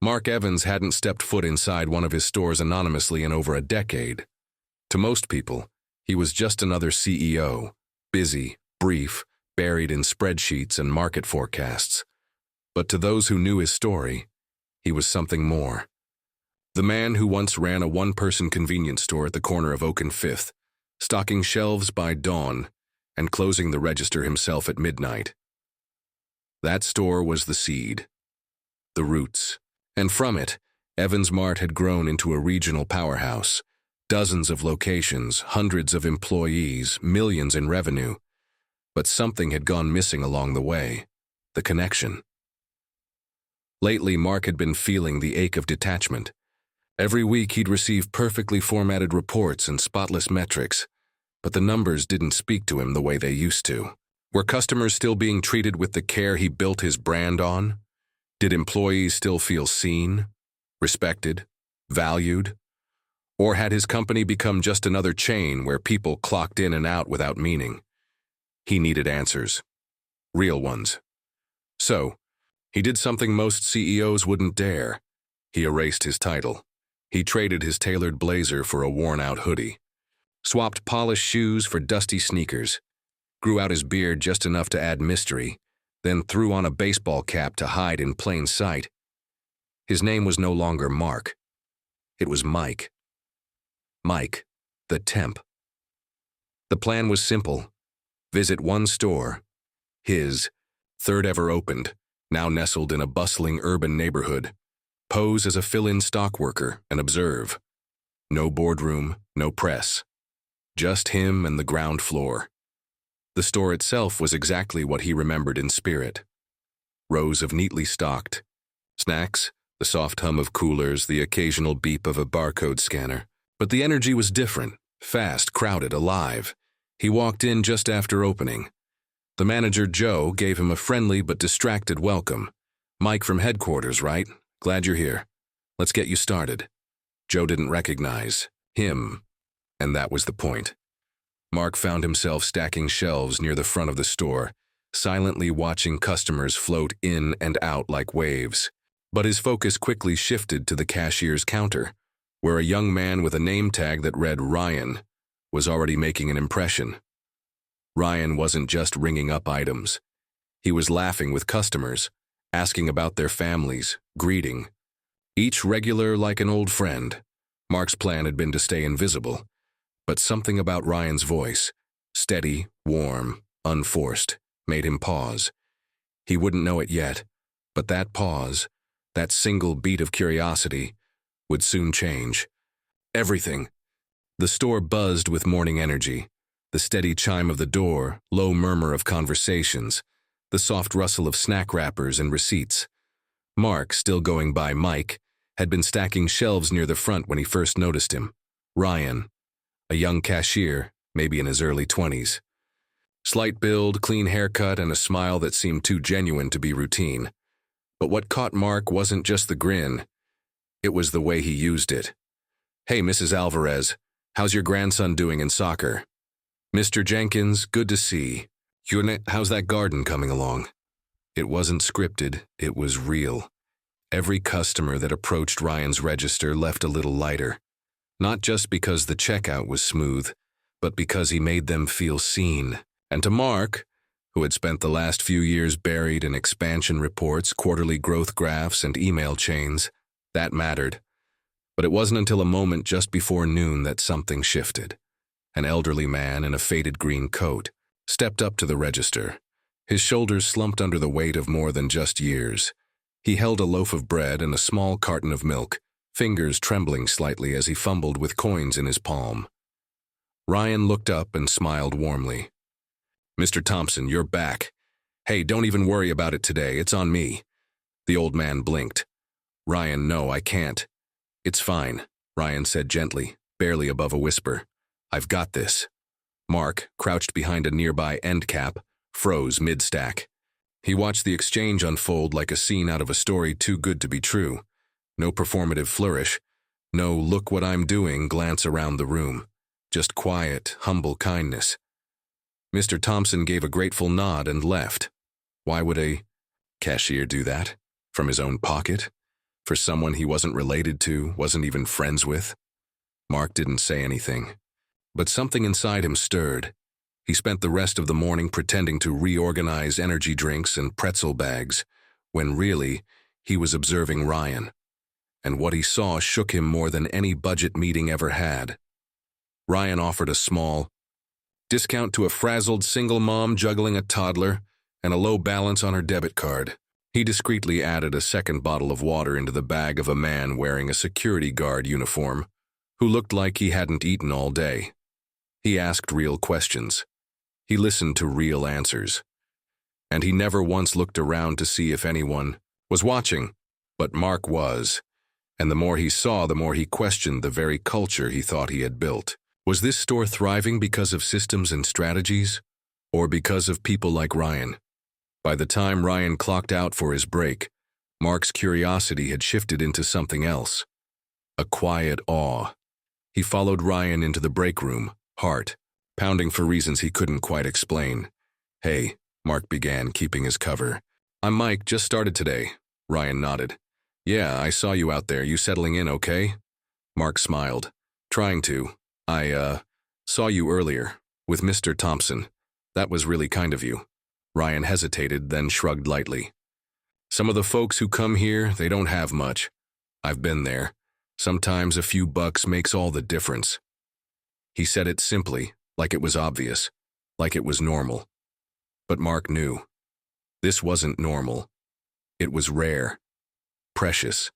Mark Evans hadn't stepped foot inside one of his stores anonymously in over a decade. To most people, he was just another CEO, busy, brief, buried in spreadsheets and market forecasts. But to those who knew his story, he was something more. The man who once ran a one-person convenience store at the corner of Oak and Fifth, stocking shelves by dawn and closing the register himself at midnight. That store was the seed, the roots, and from it, Evans Mart had grown into a regional powerhouse. Dozens of locations, hundreds of employees, millions in revenue. But something had gone missing along the way, the connection. Lately, Mark had been feeling the ache of detachment. Every week he'd receive perfectly formatted reports and spotless metrics, but the numbers didn't speak to him the way they used to. Were customers still being treated with the care he built his brand on? Did employees still feel seen, respected, valued? Or had his company become just another chain where people clocked in and out without meaning? He needed answers. Real ones. So, he did something most CEOs wouldn't dare. He erased his title. He traded his tailored blazer for a worn-out hoodie. Swapped polished shoes for dusty sneakers. Grew out his beard just enough to add mystery, then threw on a baseball cap to hide in plain sight. His name was no longer Mark. It was Mike. Mike, the temp. The plan was simple. Visit one store, his, third ever opened, now nestled in a bustling urban neighborhood. Pose as a fill-in stock worker and observe. No boardroom, no press. Just him and the ground floor. The store itself was exactly what he remembered in spirit. Rows of neatly stocked snacks, the soft hum of coolers, the occasional beep of a barcode scanner. But the energy was different, fast, crowded, alive. He walked in just after opening. The manager, Joe, gave him a friendly but distracted welcome. "Mike from headquarters, right? Glad you're here. Let's get you started." Joe didn't recognize him, and that was the point. Mark found himself stacking shelves near the front of the store, silently watching customers float in and out like waves. But his focus quickly shifted to the cashier's counter, where a young man with a name tag that read Ryan was already making an impression. Ryan wasn't just ringing up items. He was laughing with customers, asking about their families, greeting. Each regular like an old friend. Mark's plan had been to stay invisible, but something about Ryan's voice, steady, warm, unforced, made him pause. He wouldn't know it yet, but that pause, that single beat of curiosity, would soon change. Everything. The store buzzed with morning energy. The steady chime of the door, low murmur of conversations, the soft rustle of snack wrappers and receipts. Mark, still going by Mike, had been stacking shelves near the front when he first noticed him. Ryan, a young cashier, maybe in his early 20s. Slight build, clean haircut, and a smile that seemed too genuine to be routine. But what caught Mark wasn't just the grin. It was the way he used it. "Hey, Mrs. Alvarez, how's your grandson doing in soccer? Mr. Jenkins, good to see. How's that garden coming along?" It wasn't scripted, it was real. Every customer that approached Ryan's register left a little lighter. Not just because the checkout was smooth, but because he made them feel seen. And to Mark, who had spent the last few years buried in expansion reports, quarterly growth graphs, and email chains, that mattered. But it wasn't until a moment just before noon that something shifted. An elderly man in a faded green coat stepped up to the register. His shoulders slumped under the weight of more than just years. He held a loaf of bread and a small carton of milk, fingers trembling slightly as he fumbled with coins in his palm. Ryan looked up and smiled warmly. "Mr. Thompson, you're back. Hey, don't even worry about it today, it's on me." The old man blinked. "Ryan, no, I can't." "It's fine," Ryan said gently, barely above a whisper. "I've got this." Mark, crouched behind a nearby end cap, froze mid-stack. He watched the exchange unfold like a scene out of a story too good to be true. No performative flourish, no "look what I'm doing" glance around the room. Just quiet, humble kindness. Mr. Thompson gave a grateful nod and left. Why would a cashier do that? From his own pocket? For someone he wasn't related to, wasn't even friends with? Mark didn't say anything, but something inside him stirred. He spent the rest of the morning pretending to reorganize energy drinks and pretzel bags, when really, he was observing Ryan. And what he saw shook him more than any budget meeting ever had. Ryan offered a small discount to a frazzled single mom juggling a toddler and a low balance on her debit card. He discreetly added a second bottle of water into the bag of a man wearing a security guard uniform, who looked like he hadn't eaten all day. He asked real questions. He listened to real answers. And he never once looked around to see if anyone was watching, but Mark was. And the more he saw, the more he questioned the very culture he thought he had built. Was this store thriving because of systems and strategies, or because of people like Ryan? By the time Ryan clocked out for his break, Mark's curiosity had shifted into something else. A quiet awe. He followed Ryan into the break room, heart pounding for reasons he couldn't quite explain. "Hey," Mark began, keeping his cover. "I'm Mike, just started today." Ryan nodded. "Yeah, I saw you out there. You settling in okay?" Mark smiled. "Trying to. I saw you earlier, with Mr. Thompson. That was really kind of you." Ryan hesitated, then shrugged lightly. "Some of the folks who come here, they don't have much. I've been there. Sometimes a few bucks makes all the difference." He said it simply, like it was obvious, like it was normal. But Mark knew. This wasn't normal. It was rare. Precious.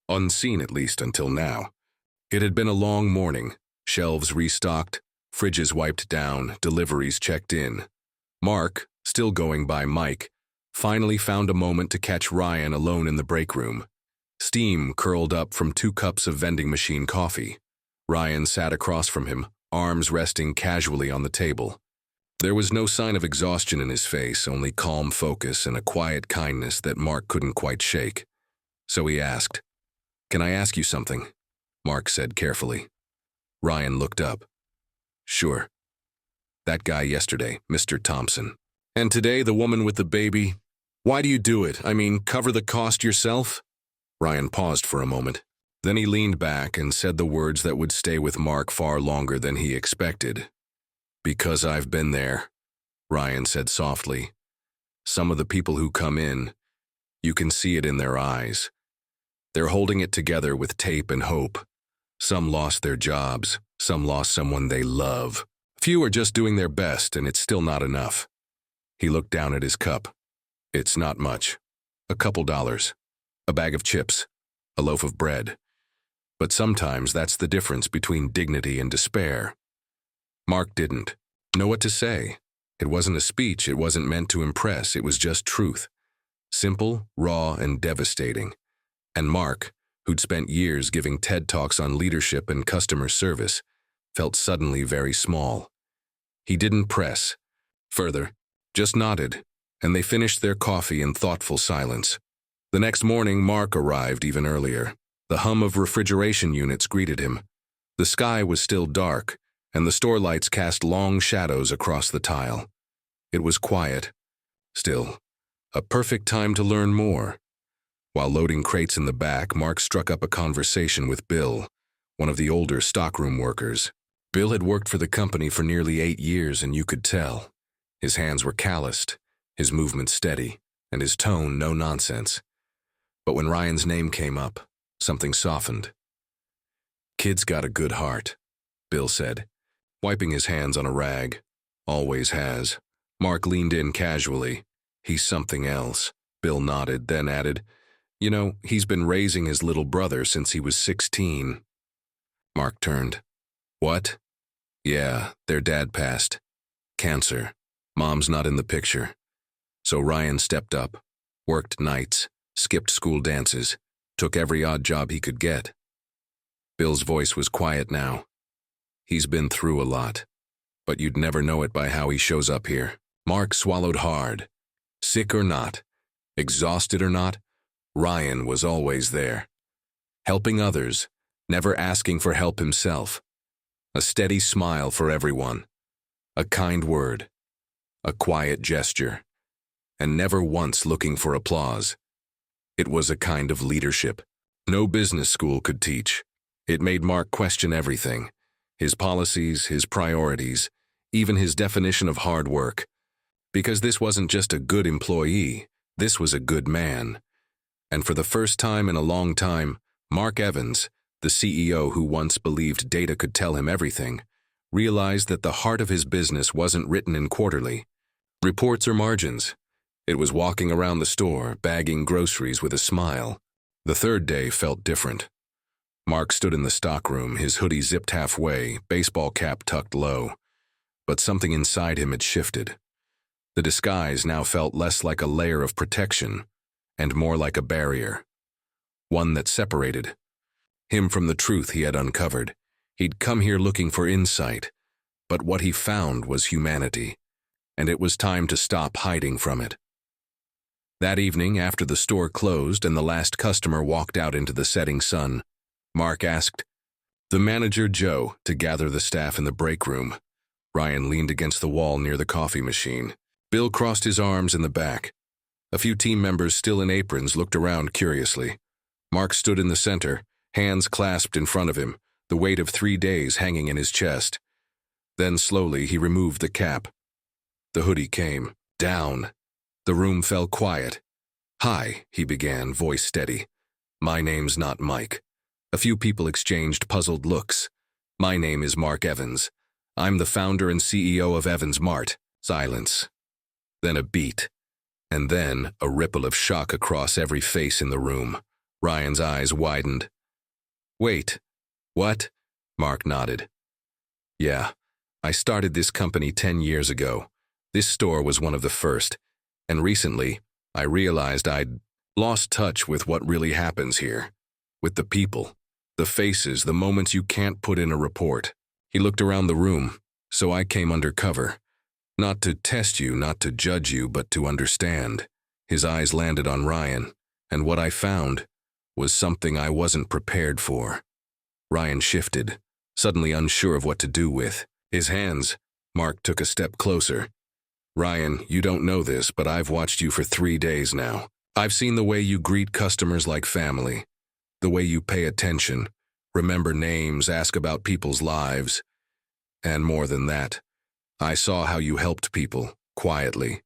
Unseen, at least until now. It had been a long morning. Shelves restocked, fridges wiped down, deliveries checked in. Mark, still going by Mike, finally found a moment to catch Ryan alone in the break room. Steam curled up from 2 cups of vending machine coffee. Ryan sat across from him, arms resting casually on the table. There was no sign of exhaustion in his face, only calm focus and a quiet kindness that Mark couldn't quite shake. So he asked, "Can I ask you something?" Mark said carefully. Ryan looked up. "Sure." "That guy yesterday, Mr. Thompson. And today the woman with the baby. Why do you do it? I mean, cover the cost yourself?" Ryan paused for a moment. Then he leaned back and said the words that would stay with Mark far longer than he expected. "Because I've been there," Ryan said softly. "Some of the people who come in, you can see it in their eyes. They're holding it together with tape and hope. Some lost their jobs, some lost someone they love. Few are just doing their best, and it's still not enough." He looked down at his cup. "It's not much. A couple dollars. A bag of chips. A loaf of bread. But sometimes that's the difference between dignity and despair." Mark didn't know what to say. It wasn't a speech, it wasn't meant to impress, it was just truth. Simple, raw, and devastating. And Mark, who'd spent years giving TED Talks on leadership and customer service, felt suddenly very small. He didn't press further, just nodded, and they finished their coffee in thoughtful silence. The next morning, Mark arrived even earlier. The hum of refrigeration units greeted him. The sky was still dark, and the store lights cast long shadows across the tile. It was quiet. Still, a perfect time to learn more. While loading crates in the back, Mark struck up a conversation with Bill, one of the older stockroom workers. Bill had worked for the company for nearly 8 years, and you could tell. His hands were calloused, his movements steady, and his tone no nonsense. But when Ryan's name came up, something softened. "Kid's got a good heart," Bill said, wiping his hands on a rag. "Always has." Mark leaned in casually. "He's something else." Bill nodded, then added, "You know, he's been raising his little brother since he was 16. Mark turned. "What?" "Yeah, their dad passed. Cancer. Mom's not in the picture." So Ryan stepped up, worked nights, skipped school dances, took every odd job he could get. Bill's voice was quiet now. "He's been through a lot, but you'd never know it by how he shows up here." Mark swallowed hard. Sick or not, exhausted or not, Ryan was always there. Helping others, never asking for help himself. A steady smile for everyone. A kind word. A quiet gesture. And never once looking for applause. It was a kind of leadership no business school could teach. It made Mark question everything, his policies, his priorities, even his definition of hard work. Because this wasn't just a good employee, this was a good man. And for the first time in a long time, Mark Evans, the CEO who once believed data could tell him everything, realized that the heart of his business wasn't written in quarterly reports or margins. It was walking around the store, bagging groceries with a smile. The third day felt different. Mark stood in the stockroom, his hoodie zipped halfway, baseball cap tucked low. But something inside him had shifted. The disguise now felt less like a layer of protection and more like a barrier. One that separated him from the truth he had uncovered. He'd come here looking for insight, but what he found was humanity, and it was time to stop hiding from it. That evening, after the store closed and the last customer walked out into the setting sun, Mark asked the manager, Joe, to gather the staff in the break room. Ryan leaned against the wall near the coffee machine. Bill crossed his arms in the back. A few team members still in aprons looked around curiously. Mark stood in the center, hands clasped in front of him, the weight of 3 days hanging in his chest. Then slowly he removed the cap. The hoodie came down. The room fell quiet. "Hi," he began, voice steady. "My name's not Mike." A few people exchanged puzzled looks. "My name is Mark Evans. I'm the founder and CEO of Evans Mart." Silence. Then a beat. And then a ripple of shock across every face in the room. Ryan's eyes widened. "Wait, what?" Mark nodded. "Yeah, I started this company 10 years ago. This store was one of the first. And recently, I realized I'd lost touch with what really happens here. With the people, the faces, the moments you can't put in a report." He looked around the room, "So I came undercover. Not to test you, not to judge you, but to understand." His eyes landed on Ryan, and what I found was something I wasn't prepared for. Ryan shifted, suddenly unsure of what to do with his hands. Mark took a step closer. "Ryan, you don't know this, but I've watched you for 3 days now. I've seen the way you greet customers like family, the way you pay attention, remember names, ask about people's lives. And more than that, I saw how you helped people, quietly,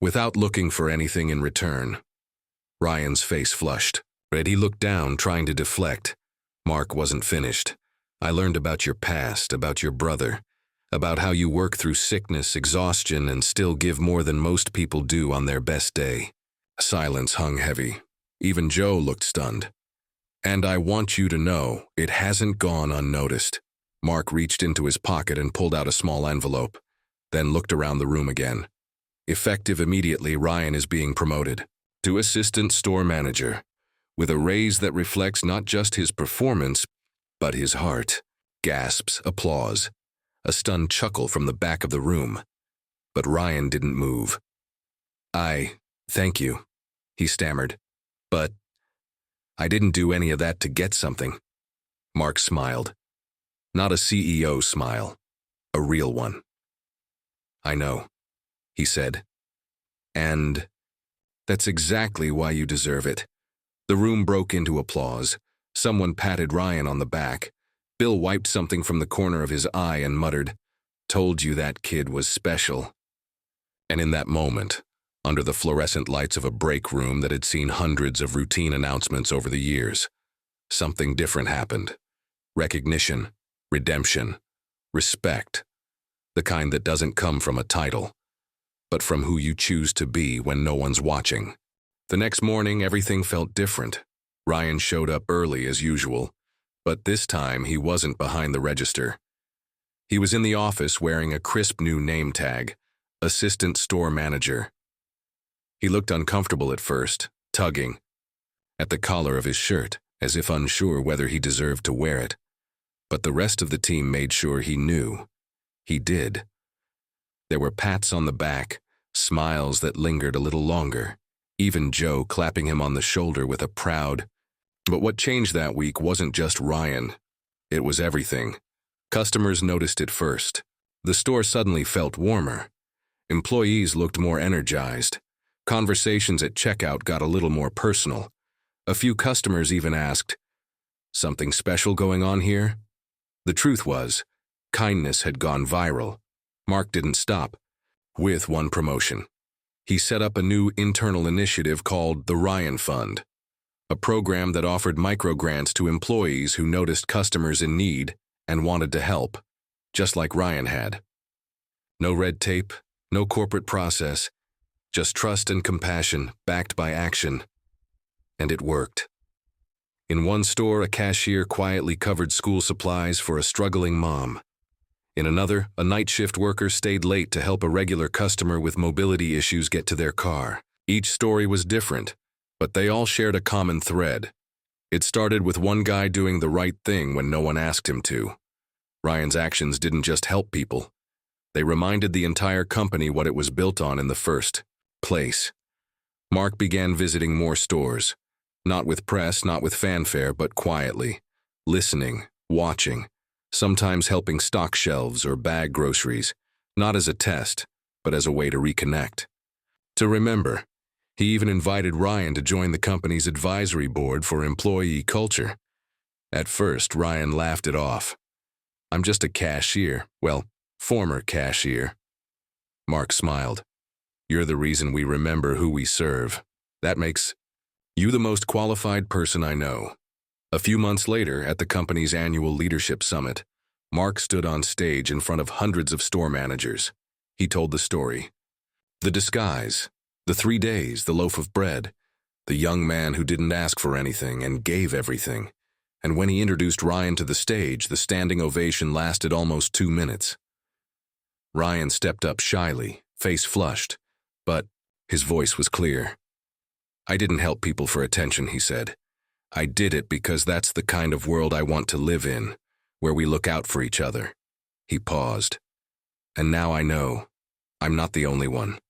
without looking for anything in return." Ryan's face flushed. But he looked down, trying to deflect. Mark wasn't finished. "I learned about your past, about your brother, about how you work through sickness, exhaustion, and still give more than most people do on their best day." Silence hung heavy. Even Joe looked stunned. "And I want you to know, it hasn't gone unnoticed." Mark reached into his pocket and pulled out a small envelope, then looked around the room again. "Effective immediately, Ryan is being promoted to assistant store manager, with a raise that reflects not just his performance, but his heart." Gasps, applause. A stunned chuckle from the back of the room. But Ryan didn't move. Thank you," he stammered. "But I didn't do any of that to get something." Mark smiled. Not a CEO smile, a real one. "I know," he said. "And that's exactly why you deserve it." The room broke into applause. Someone patted Ryan on the back. Bill wiped something from the corner of his eye and muttered, "Told you that kid was special." And in that moment, under the fluorescent lights of a break room that had seen hundreds of routine announcements over the years, something different happened. Recognition, redemption, respect. The kind that doesn't come from a title, but from who you choose to be when no one's watching. The next morning, everything felt different. Ryan showed up early as usual, but this time he wasn't behind the register. He was in the office wearing a crisp new name tag, Assistant Store Manager. He looked uncomfortable at first, tugging at the collar of his shirt, as if unsure whether he deserved to wear it. But the rest of the team made sure he knew. He did. There were pats on the back, smiles that lingered a little longer, even Joe clapping him on the shoulder with a proud. But what changed that week wasn't just Ryan. It was everything. Customers noticed it first. The store suddenly felt warmer. Employees looked more energized. Conversations at checkout got a little more personal. A few customers even asked, "Something special going on here?" The truth was, kindness had gone viral. Mark didn't stop with one promotion. He set up a new internal initiative called the Ryan Fund, a program that offered microgrants to employees who noticed customers in need and wanted to help, just like Ryan had. No red tape, no corporate process, just trust and compassion backed by action. And it worked. In one store, a cashier quietly covered school supplies for a struggling mom. In another, a night shift worker stayed late to help a regular customer with mobility issues get to their car. Each story was different, but they all shared a common thread. It started with one guy doing the right thing when no one asked him to. Ryan's actions didn't just help people. They reminded the entire company what it was built on in the first place. Mark began visiting more stores, not with press, not with fanfare, but quietly, listening, watching, sometimes helping stock shelves or bag groceries, not as a test, but as a way to reconnect. To remember, he even invited Ryan to join the company's advisory board for employee culture. At first, Ryan laughed it off. "I'm just a cashier, well, former cashier." Mark smiled. "You're the reason we remember who we serve. That makes you the most qualified person I know." A few months later, at the company's annual leadership summit, Mark stood on stage in front of hundreds of store managers. He told the story. The disguise, the 3 days, the loaf of bread, the young man who didn't ask for anything and gave everything. And when he introduced Ryan to the stage, the standing ovation lasted almost 2 minutes. Ryan stepped up shyly, face flushed, but his voice was clear. "I didn't help people for attention," he said. "I did it because that's the kind of world I want to live in, where we look out for each other." He paused. "And now I know I'm not the only one."